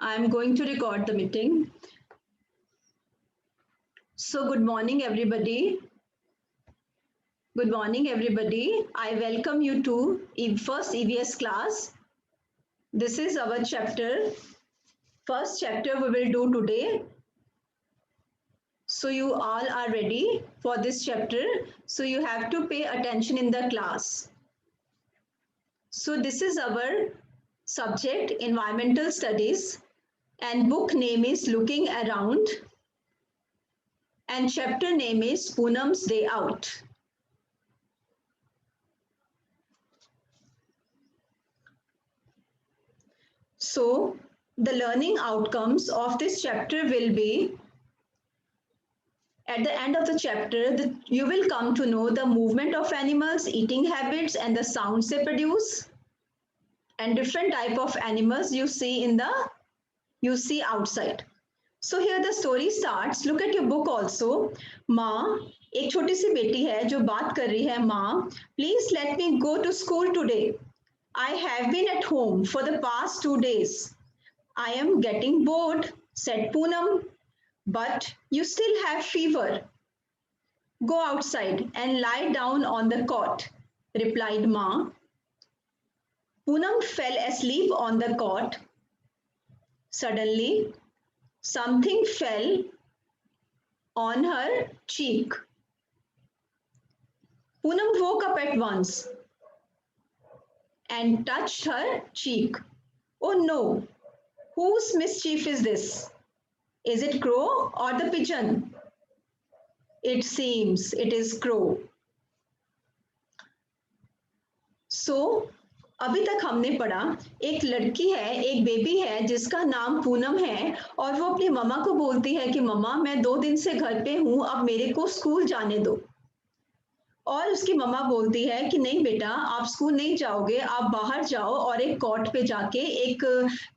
I'm going to record the meeting. So, good morning, everybody. Good morning, everybody. I welcome you to first EVS class. This is our chapter. First chapter we will do today. So, you all are ready for this chapter. So, you have to pay attention in the class. So, this is our subject, Environmental Studies, and book name is Looking Around, and chapter name is Poonam's Day Out. So, the learning outcomes of this chapter will be, at the end of the chapter, you will come to know the movement of animals, eating habits, and the sounds they produce, and different type of animals you see outside. So here the story starts. Look at your book also. माँ, एक छोटी सी बेटी है जो बात कर रही है. माँ, please let me go to school today. I have been at home for the past 2 days. I am getting bored, said Poonam. But you still have fever. Go outside and lie down on the cot, replied Ma. Poonam fell asleep on the cot. Suddenly, something fell on her cheek. Poonam woke up at once and touched her cheek. Oh no, whose mischief is this? Is it Crow or the pigeon? It seems it is Crow. So, अभी तक हमने पढ़ा एक लड़की है, एक baby है जिसका नाम पूनम है और वो अपनी मम्मा को बोलती है कि मम्मा मैं 2 दिन से घर पे हूँ, अब मेरे को स्कूल जाने दो. और उसकी मम्मा बोलती है कि नहीं बेटा, आप स्कूल नहीं जाओगे, आप बाहर जाओ और एक कॉट पे जाके, एक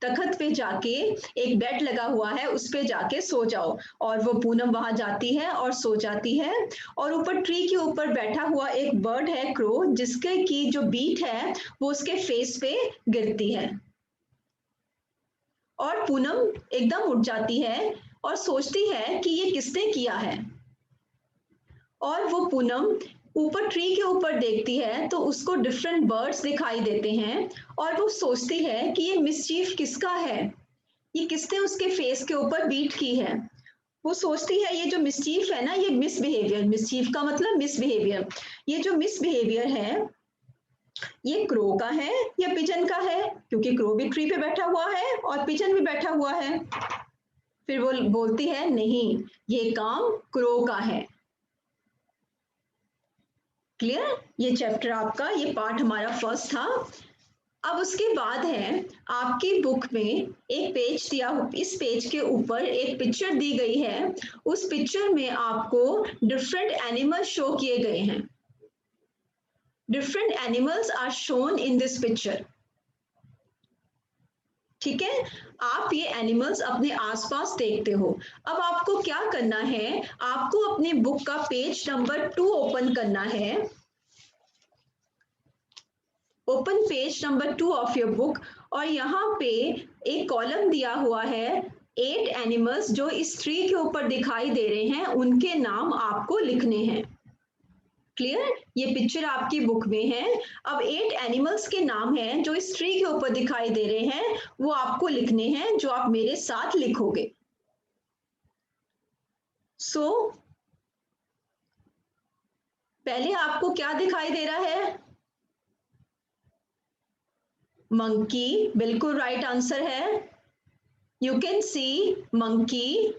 तखत पे जाके, एक बेड लगा हुआ है उस पे जाके सो जाओ. और वो पूनम वहां जाती है और सो जाती है. और ऊपर ट्री के ऊपर बैठा हुआ एक बर्ड है, क्रो, जिसके की जो बीट है वो उसके फेस पे गिरती है. और पूनम एकदम उठ जाती है और सोचती है कि ये किसने किया है. और वो पूनम ऊपर ट्री के ऊपर देखती है तो उसको डिफरेंट बर्ड्स दिखाई देते हैं और वो सोचती है कि ये मिसचीफ किसका है, ये किसने उसके फेस के ऊपर बीट की है. वो सोचती है ये जो मिसचीफ है ना, ये मिसबिहेवियर, मिसचीफ का मतलब मिसबिहेवियर, ये जो मिसबिहेवियर है ये क्रो का है या पिजन का है, क्योंकि क्रो भी ट्री पे बैठा हुआ है और पिजन भी बैठा हुआ है. फिर वो बोलती है नहीं, ये काम क्रो का है. क्लियर? ये चैप्टर आपका, ये पार्ट हमारा फर्स्ट था. अब उसके बाद है आपकी बुक में एक पेज दिया, इस पेज के ऊपर एक पिक्चर दी गई है. उस पिक्चर में आपको डिफरेंट एनिमल्स शो किए गए हैं. Different animals are shown in this picture. ठीक है, आप ये एनिमल्स अपने आसपास देखते हो. अब आपको क्या करना है, आपको अपनी बुक का पेज नंबर 2 ओपन करना है. Open page number 2 of your book. और यहाँ पे एक कॉलम दिया हुआ है 8 एनिमल्स जो इस ट्री के ऊपर दिखाई दे रहे हैं, उनके नाम आपको लिखने हैं. क्लियर? ये पिक्चर आपकी बुक में है. अब 8 एनिमल्स के नाम हैं जो इस ट्री के ऊपर दिखाई दे रहे हैं, वो आपको लिखने हैं, जो आप मेरे साथ लिखोगे. सो पहले आपको क्या दिखाई दे रहा है? मंकी, बिल्कुल राइट आंसर है. You can see monkey,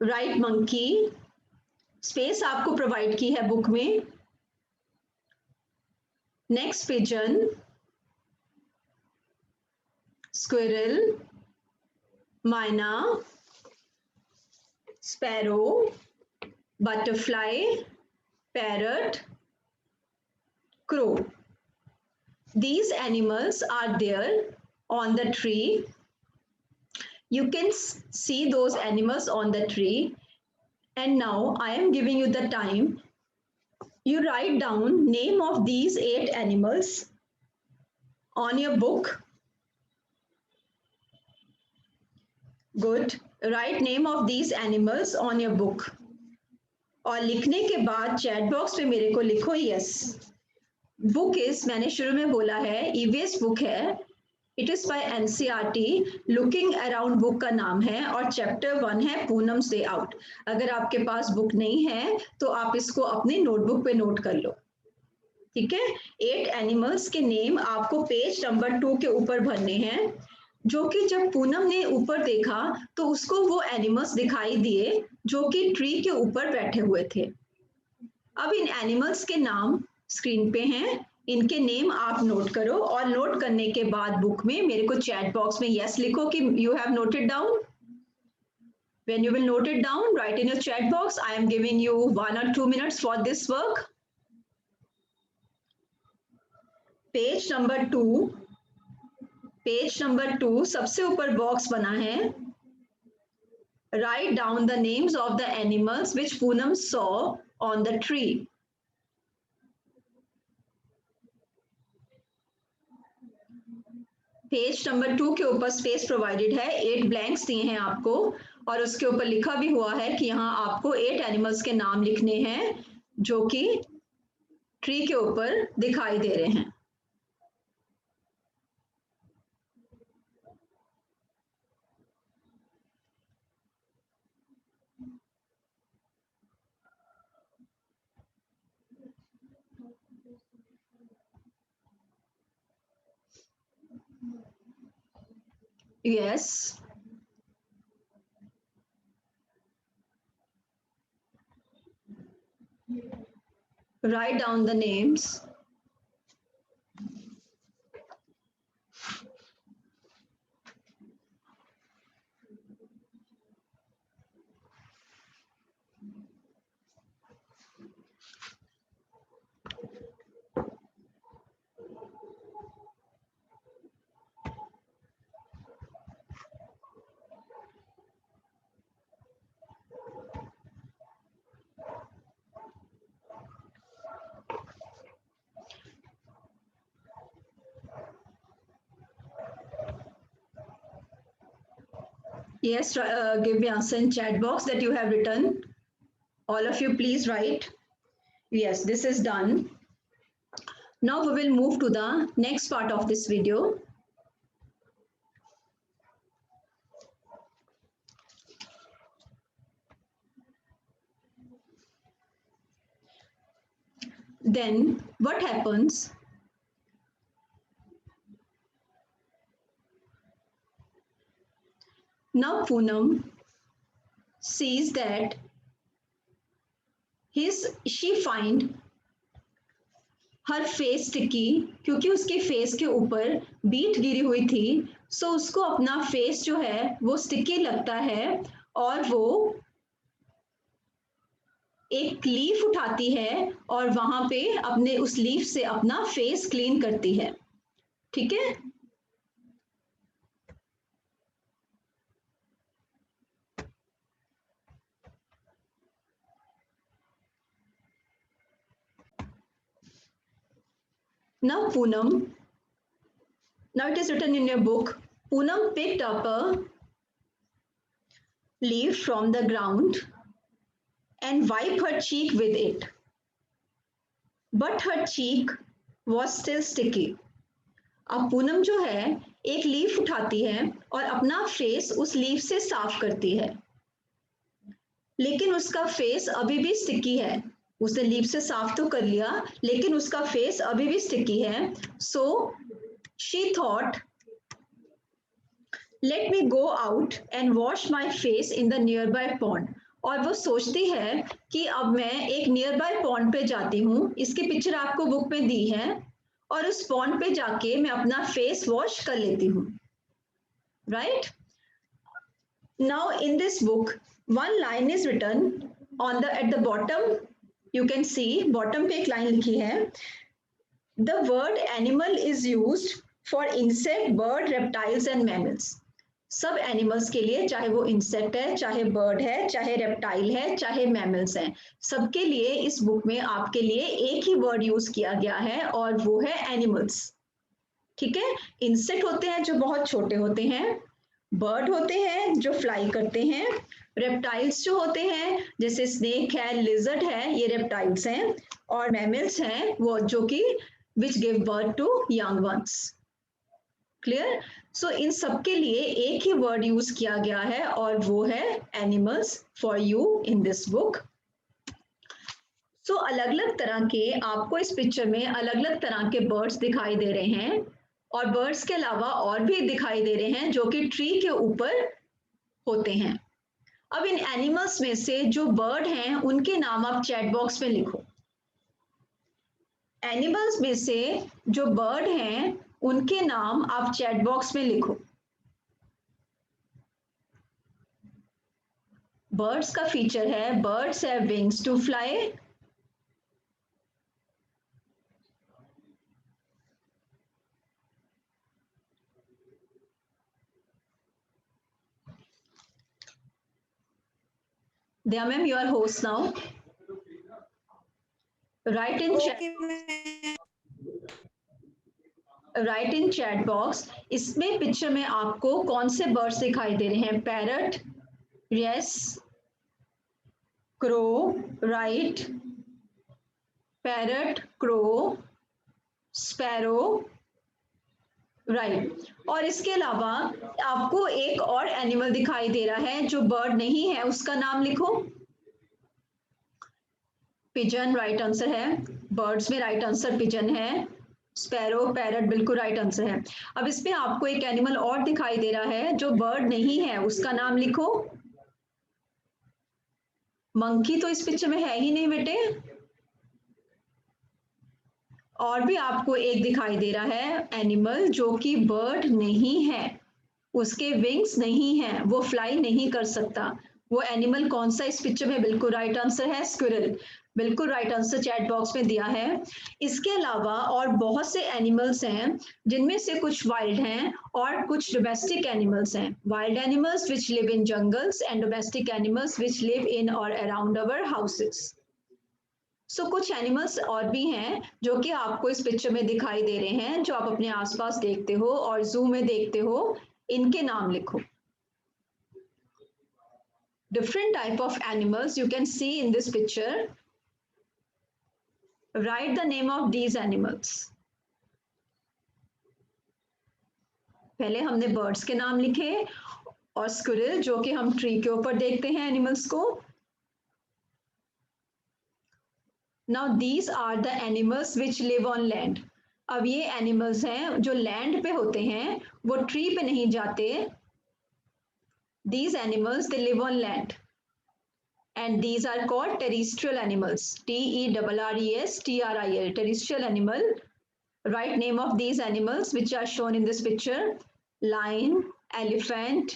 right monkey. Space आपको प्रोवाइड की है बुक में. नेक्स्ट पिजन, स्क्विरल, माइना, sparrow, butterfly, parrot, crow. These animals are there on the tree. You can see those animals on the tree. And now I am giving you the time. You write down name of these 8 animals on your book. Good. Write name of these animals on your book. और लिखने के बाद chat box पे मेरे को लिखो yes. Book is, मैंने शुरू में बोला है, ईवीएस बुक है. It is by NCERT. Looking around book का नाम है और चैप्टर 1 है पूनम्स डे आउट. अगर आपके पास बुक नहीं है तो आप इसको अपनी नोटबुक पे नोट कर लो. ठीक है. 8 एनिमल्स के नेम आपको पेज नंबर 2 के ऊपर भरने हैं, जो कि जब पूनम ने ऊपर देखा तो उसको वो एनिमल्स दिखाई दिए जो कि ट्री के ऊपर बैठे हुए थे. अब इन एनिमल्स के नाम स्क्रीन पे हैं. इनके नेम आप नोट करो और नोट करने के बाद बुक में मेरे को चैट बॉक्स में यस लिखो कि you have noted down. When you will note it down, write in your chat box. I am giving you 1 or 2 minutes for this work. Page number 2. Page number 2 सबसे ऊपर box बना है. Write down the names of the animals which Poonam saw on the tree. Page number 2 के ऊपर space provided है. 8 blanks दिए हैं आपको और उसके ऊपर लिखा भी हुआ है कि यहाँ आपको 8 एनिमल्स के नाम लिखने हैं जो कि ट्री के ऊपर दिखाई दे रहे हैं. Yes. Write down the names. Yes, give me answer in chat box that you have written. All of you, please write. Yes, this is done. Now we will move to the next part of this video. Then what happens? Now Poonam sees that she find her face sticky, क्योंकि उसके face के ऊपर beat गिरी हुई थी. सो उसको अपना face जो है वो स्टिकी लगता है और वो एक लीफ उठाती है और वहां पे अपने उस लीफ से अपना फेस क्लीन करती है. ठीक है. Now Poonam, now it is written in your book, Poonam picked up a leaf from the ground and wiped her cheek with it. But her cheek was still sticky. अब पूनम जो है एक leaf उठाती है और अपना फेस उस leaf से साफ करती है, लेकिन उसका फेस अभी भी स्टिकी है. उसने लीफ से साफ तो कर लिया लेकिन उसका फेस अभी भी स्टिकी है. So she thought, let me go out and wash my face in the near by pond. और वो सोचती है कि अब मैं एक नियर बाय पॉन्ड पे जाती हूँ. इसकी पिक्चर आपको बुक में दी है और उस पॉन्ड पे जाके मैं अपना फेस वॉश कर लेती हूँ. Right. Now in this book one line is written on the at the bottom. You can see bottom पे एक लाइन लिखी है. The word animal is used for insect, bird, reptiles and mammals. सब animals के लिए, चाहे वो insect है, चाहे बर्ड है, चाहे रेप्टाइल है, चाहे मैमल्स हैं, सबके लिए इस बुक में आपके लिए एक ही वर्ड यूज किया गया है और वो है एनिमल्स. ठीक है, इंसेक्ट होते हैं जो बहुत छोटे होते हैं, बर्ड होते हैं जो फ्लाई करते हैं, रेप्टाइल्स जो होते हैं जैसे स्नेक है, लिजर्ड है, ये रेप्टाइल्स हैं, और मैमल्स हैं वो जो कि which give birth to young ones. Clear? So इन सब के लिए एक ही वर्ड यूज किया गया है और वो है animals for you in this book. So अलग अलग तरह के आपको इस पिक्चर में अलग अलग तरह के बर्ड्स दिखाई दे रहे हैं, और बर्ड्स के अलावा और भी दिखाई दे रहे हैं जो कि ट्री के ऊपर होते हैं। अब इन एनिमल्स में से जो बर्ड हैं उनके नाम आप चैट बॉक्स में लिखो। एनिमल्स में से जो बर्ड हैं उनके नाम आप चैट बॉक्स में लिखो। बर्ड्स का फीचर है birds have wings to fly, Dea ma'am, you are host now. Write in chat. Write in chat box. इसमें पिक्चर में आपको कौन से बर्ड्स दिखाई दे रहे हैं? Parrot, yes, crow, right, parrot, crow, sparrow, right. और इसके अलावा आपको एक और एनिमल दिखाई दे रहा है जो बर्ड नहीं है, उसका नाम लिखो। पिजन राइट आंसर है, बर्ड्स में राइट आंसर पिजन है, स्पैरो, पैरट बिल्कुल राइट आंसर है। अब इसमें आपको एक एनिमल और दिखाई दे रहा है जो बर्ड नहीं है, उसका नाम लिखो। मंकी तो इस पिक्चर में है ही नहीं बेटे। और भी आपको एक दिखाई दे रहा है एनिमल जो कि बर्ड नहीं है, उसके विंग्स नहीं है, वो फ्लाई नहीं कर सकता। वो एनिमल कौन सा इस पिक्चर में? बिल्कुल राइट आंसर है स्क्विरल, बिल्कुल राइट आंसर चैट बॉक्स में दिया है। इसके अलावा और बहुत से एनिमल्स हैं जिनमें से कुछ वाइल्ड हैं और कुछ डोमेस्टिक एनिमल्स हैं। Wild animals which live in jungles and domestic animals which live in और अराउंड अवर हाउसेस। सो कुछ एनिमल्स और भी हैं जो कि आपको इस पिक्चर में दिखाई दे रहे हैं, जो आप अपने आसपास देखते हो और जू में देखते हो, इनके नाम लिखो। Different type of animals you can see in this picture. Write the name of these animals. पहले हमने बर्ड्स के नाम लिखे और स्क्विरल जो कि हम ट्री के ऊपर देखते हैं एनिमल्स को। Now these are the animals which live on land. अब ये एनिमल्स हैं जो लैंड पे होते हैं, वो ट्री पे नहीं जाते। These animals they live on land. And these are called terrestrial animals. Terrestrial, terrestrial animal. Right name of these animals which are shown in this picture: lion, elephant,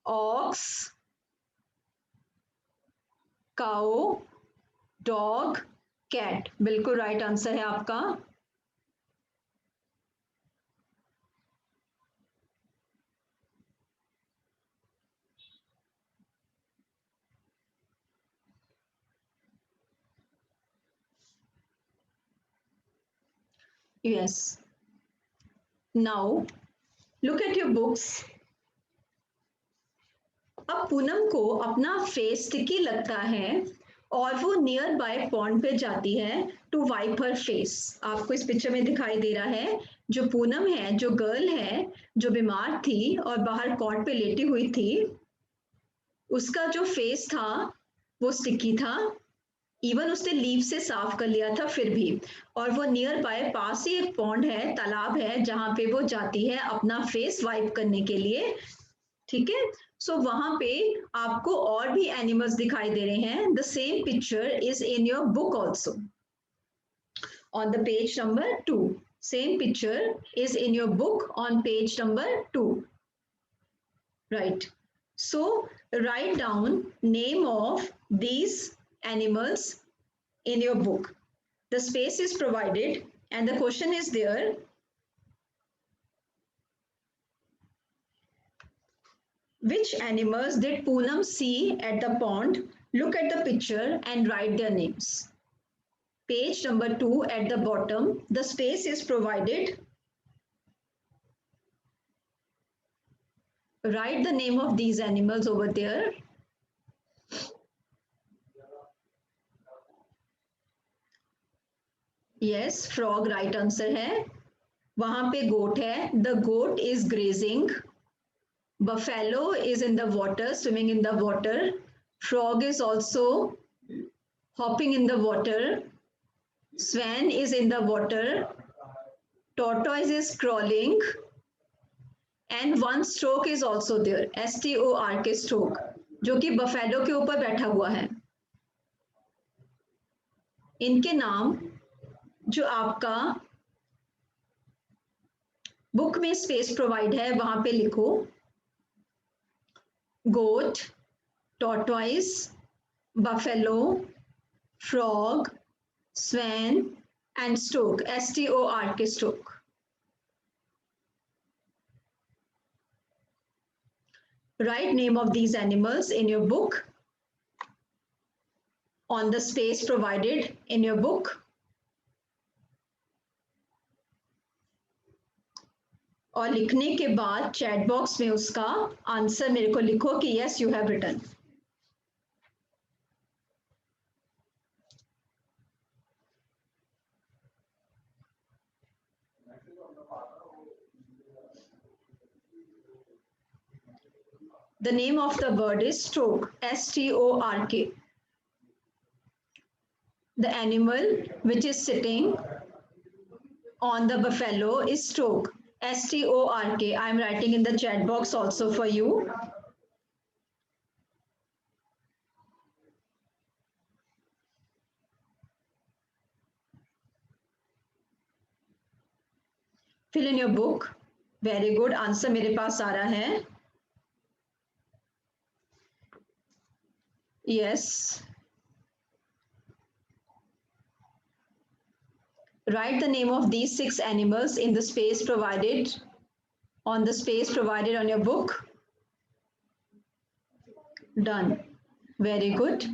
ox, cow, dog, cat. बिल्कुल right answer है आपका। Yes. Now look at your books. अब पूनम को अपना face sticky लगता है और वो नियर बाय पॉन्ड पे जाती है टू वाइप हर फेस। आपको इस पिक्चर में दिखाई दे रहा है जो पूनम है, जो गर्ल है जो बीमार थी और बाहर कॉट पे लेटी हुई थी, उसका जो फेस था वो स्टिकी था। इवन उसने लीव से साफ कर लिया था फिर भी। और वो नियर बाय पास ही एक पॉन्ड है, तालाब है, जहां पे वो जाती है अपना फेस वाइप करने के लिए। ठीक है, सो वहां पे आपको और भी एनिमल्स दिखाई दे रहे हैं। The same picture is in your book also on the page number 2। Same picture is in your book on page number 2, right? So write down name of these animals in your book. The space is provided and the question is there. Which animals did Poonam see at the pond? Look at the picture and write their names. Page number 2 at the bottom. The space is provided. Write the name of these animals over there. Yes, frog right answer है. वहां पे goat है. The goat is grazing. Buffalo is in the water, swimming in the water. Frog is also hopping in the water. Swan is in the water. Tortoise is crawling. And one stork is also there. STORK stork, जो कि buffalo के ऊपर बैठा हुआ है. इनके नाम जो आपका बुक में स्पेस प्रोवाइड है वहां पे लिखो. गोट, tortoise, buffalo, frog, swan and stock. STORK stock. Write name of these animals in your book on the space provided in your book. और लिखने के बाद चैट बॉक्स में उसका आंसर मेरे को लिखो कि yes you have written. The name of the bird is stork. STORK. The animal which is sitting on the buffalo is stork. STORK. I am writing in the chat box also for you. Fill in your book. Very good. Answer मेरे पास आ रहा है. Yes. Write the name of these 6 animals in the space provided on the space provided on your book. Done. Very good.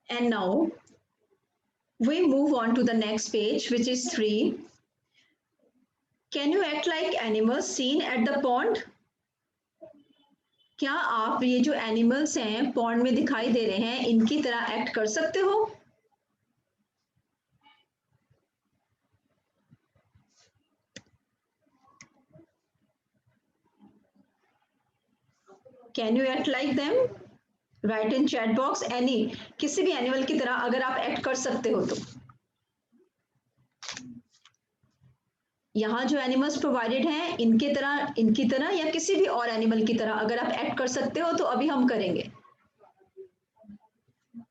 And now we move on to the next page, which is 3. Can you act like animals seen at the pond? क्या आप ये जो animals हैं pond में दिखाई दे रहे हैं इनकी तरह एक्ट कर सकते हो? Can you act like them? Write in chat box any. किसी भी एनिमल की तरह अगर आप एक्ट कर सकते हो तो. यहाँ जो एनिमल्स प्रोवाइडेड हैं इनकी तरह या किसी भी और एनिमल की तरह अगर आप एक्ट कर सकते हो तो अभी हम करेंगे.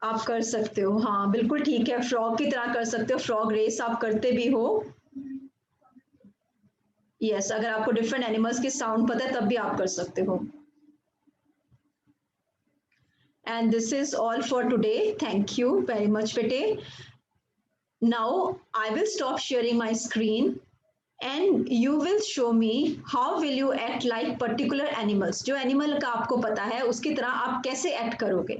आप कर सकते हो. हाँ बिल्कुल ठीक है. फ्रॉग की तरह कर सकते हो. फ्रॉग रेस आप करते भी हो. यस, अगर आपको डिफरेंट एनिमल्स की साउंड पता है तब भी आप कर सकते हो. And this is all for today. Thank you very much, Bete. Now I will stop sharing my screen and you will show me how will you act like particular animals. जो animal का आपको पता है उसकी तरह आप कैसे act करोगे.